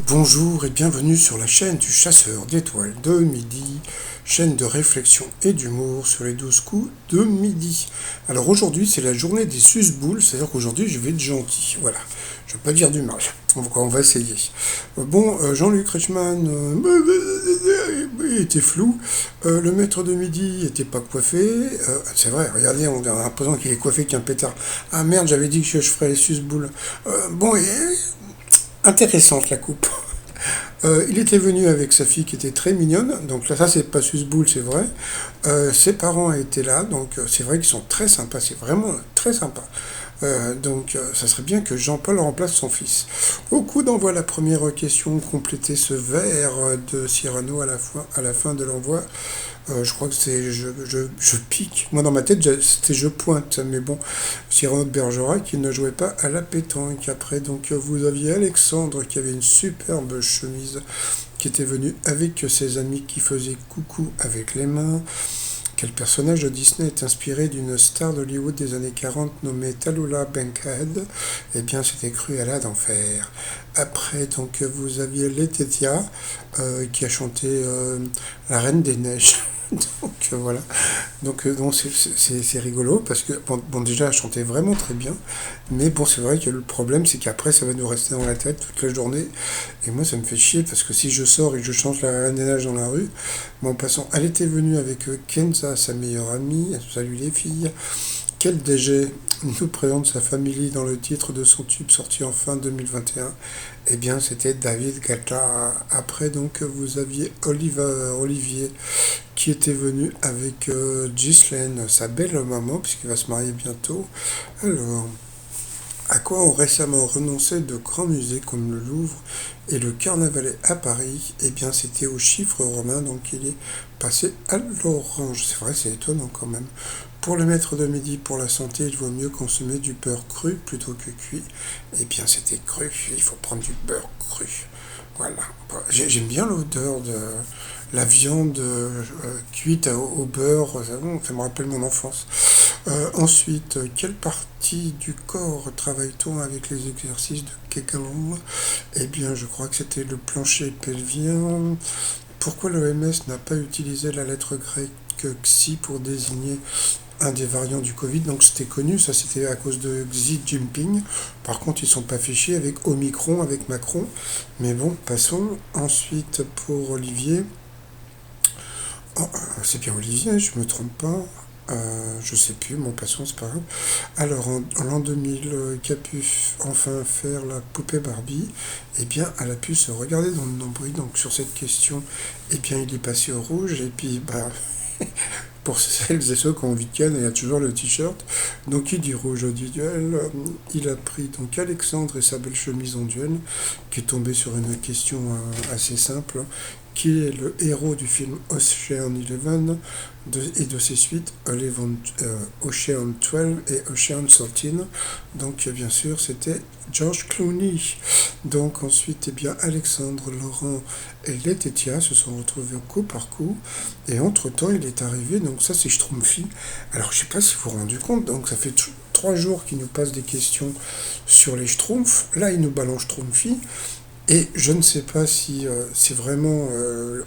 Bonjour et bienvenue sur la chaîne du chasseur d'étoiles de midi, chaîne de réflexion et d'humour sur les 12 coups de midi. Alors aujourd'hui c'est la journée des susboules, c'est-à-dire qu'aujourd'hui je vais être gentil, voilà, je ne vais pas dire du mal, on va essayer. Jean-Luc Reichmann il était flou, le maître de midi était pas coiffé, c'est vrai, regardez, on a l'impression qu'il est coiffé qu'un pétard. Ah merde, j'avais dit que je ferais les susboules. Intéressante la coupe. Il était venu avec sa fille qui était très mignonne, donc là ça c'est pas Susboule, c'est vrai. Ses parents étaient là, donc c'est vrai qu'ils sont très sympas, c'est vraiment très sympa. Ça serait bien que Jean-Paul remplace son fils. Au coup d'envoi, la première question, compléter ce vers de Cyrano à la fin de l'envoi. Je crois que c'est je pique. Moi dans ma tête c'était je pointe, mais bon, Cyrano de Bergerac qui ne jouait pas à la pétanque. Après donc vous aviez Alexandre qui avait une superbe chemise qui était venu avec ses amis qui faisaient coucou avec les mains. Quel personnage de Disney est inspiré d'une star d'Hollywood des années 40 nommée Tallulah Bankhead? Eh bien, c'était Cruella d'enfer. Après, donc, vous aviez Laetitia qui a chanté La Reine des Neiges. Voilà. C'est rigolo parce que, déjà, elle chantait vraiment très bien. Mais bon, c'est vrai que le problème, c'est qu'après, ça va nous rester dans la tête toute la journée. Et moi, ça me fait chier parce que si je sors et que je chante La Reine des Neiges dans la rue, en passant, elle était venue avec Kenza, sa meilleure amie. Salut les filles. Quel DG nous présente sa famille dans le titre de son tube sorti en fin 2021? Eh bien, c'était David Guetta. Après, donc, vous aviez Olivier qui était venu avec Ghislaine, sa belle maman, puisqu'il va se marier bientôt. Alors, à quoi ont récemment renoncé de grands musées comme le Louvre et le Carnavalet à Paris? Eh bien, c'était aux chiffres romains, donc il est passé à l'orange. C'est vrai, c'est étonnant quand même. Pour le maître de midi, pour la santé, il vaut mieux consommer du beurre cru plutôt que cuit. Eh bien, c'était cru. Il faut prendre du beurre cru. Voilà. J'aime bien l'odeur de la viande cuite au beurre. Ça me rappelle mon enfance. Ensuite, quelle partie du corps travaille-t-on avec les exercices de Kegel? Eh bien, je crois que c'était le plancher pelvien. Pourquoi l'OMS n'a pas utilisé la lettre grecque Xi pour désigner un des variants du Covid? Donc c'était connu, ça c'était à cause de Xi Jinping. Par contre, ils sont pas fichés avec Omicron, avec Macron. Mais bon, passons. Ensuite, pour Olivier. Oh, c'est bien Olivier, je me trompe pas. Je sais plus, mon passons, c'est pas grave. Alors, en l'an 2000, qui a pu enfin faire la poupée Barbie? Eh bien, elle a pu se regarder dans le nombril. Donc, sur cette question, eh bien, il est passé au rouge. Et puis, bah, pour celles et ceux qui ont envie de canne, il y a toujours le t-shirt. Donc, il dit rouge au duel. Il a pris donc Alexandre et sa belle chemise en duel, qui est tombé sur une question assez simple. Qui est le héros du film Ocean Eleven et de ses suites Ocean 12 et Ocean 13. Donc bien sûr c'était George Clooney. Donc ensuite Alexandre, Laurent et Laetitia se sont retrouvés coup par coup et entre temps il est arrivé, donc ça c'est Schtroumpfi. Alors je sais pas si vous vous rendez compte, donc ça fait 3 jours qu'il nous passe des questions sur les Schtroumpfs, là il nous balance Schtroumpfi. Et je ne sais pas si c'est vraiment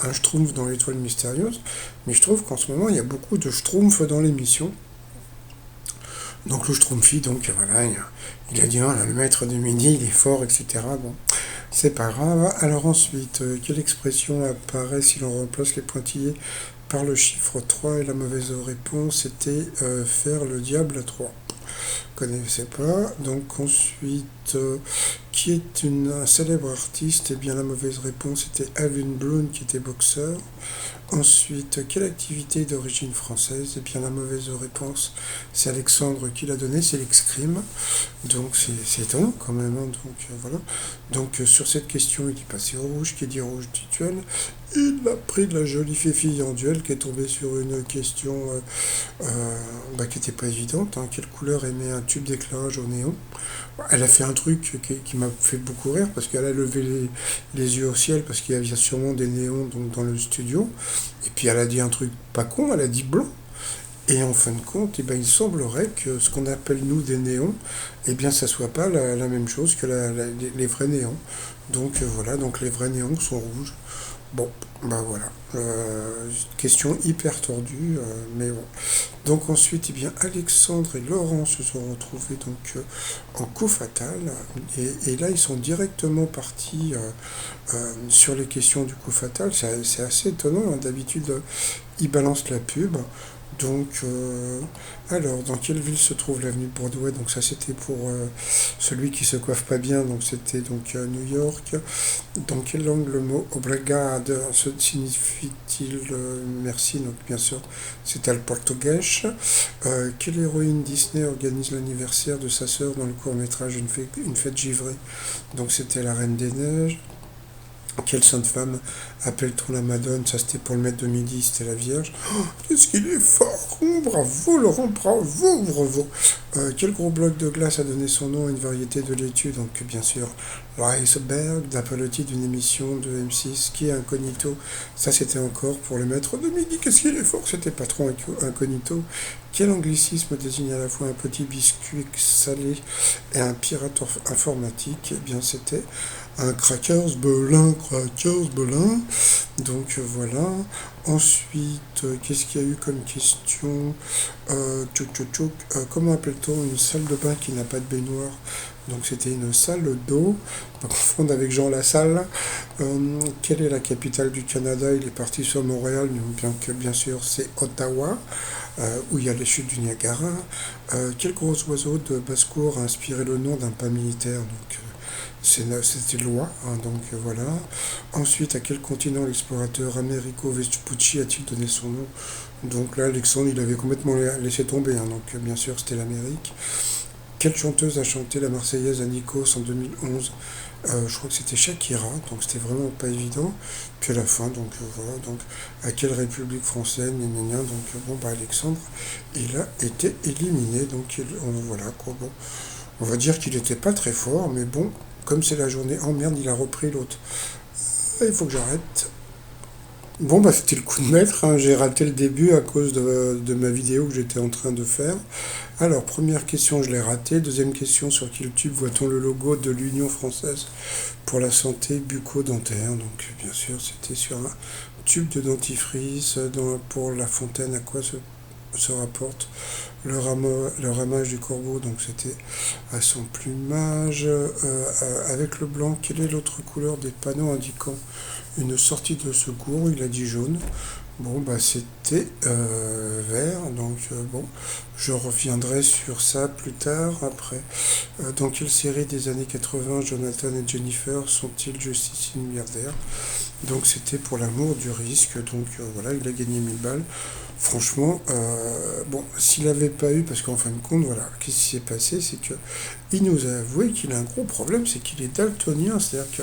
un schtroumpf dans l'étoile mystérieuse, mais je trouve qu'en ce moment, il y a beaucoup de schtroumpfs dans l'émission. Donc le schtroumpfi, donc voilà, il a dit, ah, le maître de midi, il est fort, etc. Bon, c'est pas grave. Alors ensuite, quelle expression apparaît si l'on remplace les pointillés par le chiffre 3 et la mauvaise réponse était faire le diable à 3. Connaissais pas. Donc ensuite, qui est un célèbre artiste? Eh bien la mauvaise réponse était Alvin Bloom qui était boxeur. Ensuite, quelle activité d'origine française? Eh bien la mauvaise réponse, c'est Alexandre qui l'a donné, c'est l'escrime. Donc c'est étonnant quand même. Hein. Donc voilà. Donc sur cette question, il est passé au rouge, qui dit rouge duel. Il a pris de la jolie fille en duel qui est tombée sur une question qui n'était pas évidente. Hein. Quelle couleur émet un tube d'éclairage au néon? Elle a fait un truc qui m'a fait beaucoup rire parce qu'elle a levé les yeux au ciel parce qu'il y avait sûrement des néons donc, dans le studio. Et puis elle a dit un truc pas con, elle a dit blanc. Et en fin de compte, eh ben, il semblerait que ce qu'on appelle nous des néons, eh bien ça soit pas la même chose que les vrais néons. Donc voilà, donc les vrais néons sont rouges. Bon, bah voilà. Question hyper tordue, mais bon. Donc ensuite, eh bien, Alexandre et Laurent se sont retrouvés donc en coup fatal. Et là, ils sont directement partis sur les questions du coup fatal. C'est assez étonnant, hein. D'habitude, ils balancent la pub. Donc, alors, dans quelle ville se trouve l'avenue de Broadway? Donc ça, c'était pour celui qui se coiffe pas bien. Donc c'était donc New York. Dans quelle langue le mot obrigado se signifie-t-il merci? Donc bien sûr, c'était le portugais. Quelle héroïne Disney organise l'anniversaire de sa sœur dans le court-métrage Une fête givrée? Donc c'était la Reine des Neiges. Quelle sainte femme appelle-t-on la Madone? Ça c'était pour le maître de midi, c'était la Vierge. Oh, qu'est-ce qu'il est fort! Oh, bravo Laurent, bravo, bravo! Quel gros bloc de glace a donné son nom à une variété de laitue? Donc bien sûr, l'iceberg, d'après le titre d'une émission de M6, qui est Incognito. Ça c'était encore pour le maître de midi. Qu'est-ce qu'il est fort! C'était Patron Incognito. Quel anglicisme désigne à la fois un petit biscuit salé et un pirate informatique? Eh bien c'était un crackers belin. Donc voilà. Ensuite, qu'est-ce qu'il y a eu comme question? Comment appelle-t-on une salle de bain qui n'a pas de baignoire? Donc c'était une salle d'eau, pas confondre avec Jean Lassalle. Quelle est la capitale du Canada? Il est parti sur Montréal, bien que bien sûr c'est Ottawa, où il y a les chutes du Niagara. Quel gros oiseau de basse-cour a inspiré le nom d'un pas militaire? Donc c'était loi, hein, donc voilà. Ensuite, à quel continent l'explorateur Amerigo Vespucci a-t-il donné son nom? Donc là, Alexandre, il avait complètement laissé tomber, hein, donc bien sûr, c'était l'Amérique. Quelle chanteuse a chanté la Marseillaise à Nikos en 2011? Je crois que c'était Shakira, donc c'était vraiment pas évident. Puis à la fin, donc voilà, donc à quelle République française, donc bon, bah Alexandre, il a été éliminé, donc voilà quoi, bon. On va dire qu'il n'était pas très fort, mais bon, comme c'est la journée, oh merde, il a repris l'autre. Il faut que j'arrête. Bon, bah c'était le coup de maître, hein. J'ai raté le début à cause de ma vidéo que j'étais en train de faire. Alors, première question, je l'ai raté. Deuxième question, sur quel tube voit-on le logo de l'Union française pour la santé bucco-dentaire? Donc, bien sûr, c'était sur un tube de dentifrice pour La Fontaine. À quoi se rapporte le ramage du corbeau? Donc, c'était à son plumage. Avec le blanc, quelle est l'autre couleur des panneaux indiquant une sortie de secours? Il a dit jaune. Bon, bah c'était vert, donc bon, je reviendrai sur ça plus tard, après. Dans quelle série des années 80 Jonathan et Jennifer sont-ils justiciers milliardaires? Donc c'était pour l'amour du risque, donc voilà, il a gagné 1000 balles. Franchement, bon, s'il n'avait pas eu, parce qu'en fin de compte, voilà, qu'est-ce qui s'est passé, c'est que il nous a avoué qu'il a un gros problème, c'est qu'il est daltonien, c'est-à-dire que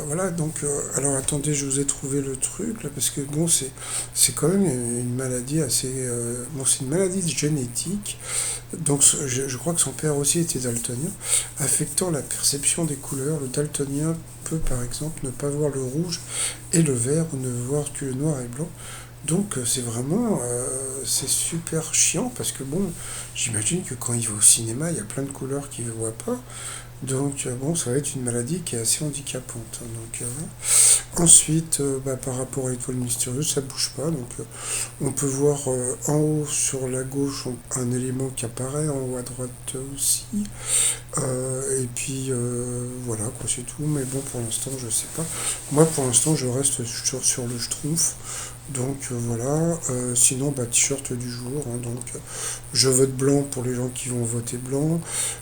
voilà, donc, alors attendez, je vous ai trouvé le truc, là, parce que bon, c'est quand même une maladie assez. Bon, c'est une maladie génétique, donc je crois que son père aussi était daltonien, affectant la perception des couleurs. Le daltonien peut par exemple ne pas voir le rouge et le vert, ou ne voir que le noir et blanc. Donc c'est vraiment c'est super chiant parce que bon, j'imagine que quand il va au cinéma, il y a plein de couleurs qu'il ne voit pas. Donc bon, ça va être une maladie qui est assez handicapante, hein. Donc, ensuite, bah, par rapport à l'étoile mystérieuse, ça bouge pas. Donc on peut voir en haut sur la gauche un élément qui apparaît, en haut à droite aussi. Et puis voilà quoi, c'est tout. Mais bon, pour l'instant, je sais pas. Moi, pour l'instant, je reste sur le Schtroumpf. Donc voilà, sinon bah, t-shirt du jour, hein. Donc je vote blanc pour les gens qui vont voter blanc,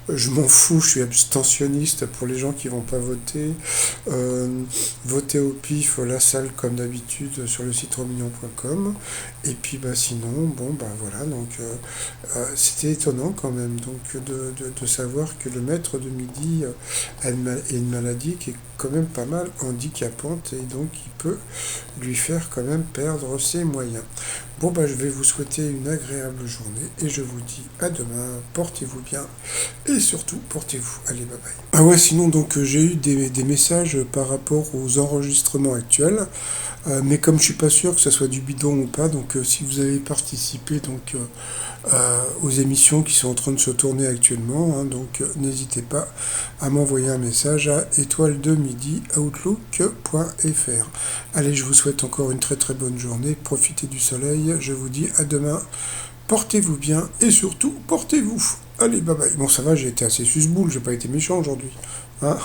je m'en fous, je suis abstentionniste pour les gens qui vont pas voter. Voter au pif, la salle comme d'habitude sur le site romignon.com. Et puis bah sinon, bon bah voilà, donc c'était étonnant quand même donc de savoir que le maître de midi a une maladie qui est quand même pas mal handicapante, et donc il peut lui faire quand même perdre ses moyens. Bon, bah, je vais vous souhaiter une agréable journée et je vous dis à demain. Portez-vous bien et surtout, portez-vous. Allez, bye bye. Ah ouais, sinon, donc, j'ai eu des messages par rapport aux enregistrements actuels. Mais comme je suis pas sûr que ça soit du bidon ou pas, donc si vous avez participé aux émissions qui sont en train de se tourner actuellement, hein, donc n'hésitez pas à m'envoyer un message à étoile2midi@outlook.fr. Allez, je vous souhaite encore une très très bonne journée, profitez du soleil, je vous dis à demain, portez-vous bien et surtout portez-vous. Allez, bye bye. Bon, ça va, j'ai été assez susboule, j'ai pas été méchant aujourd'hui. Hein.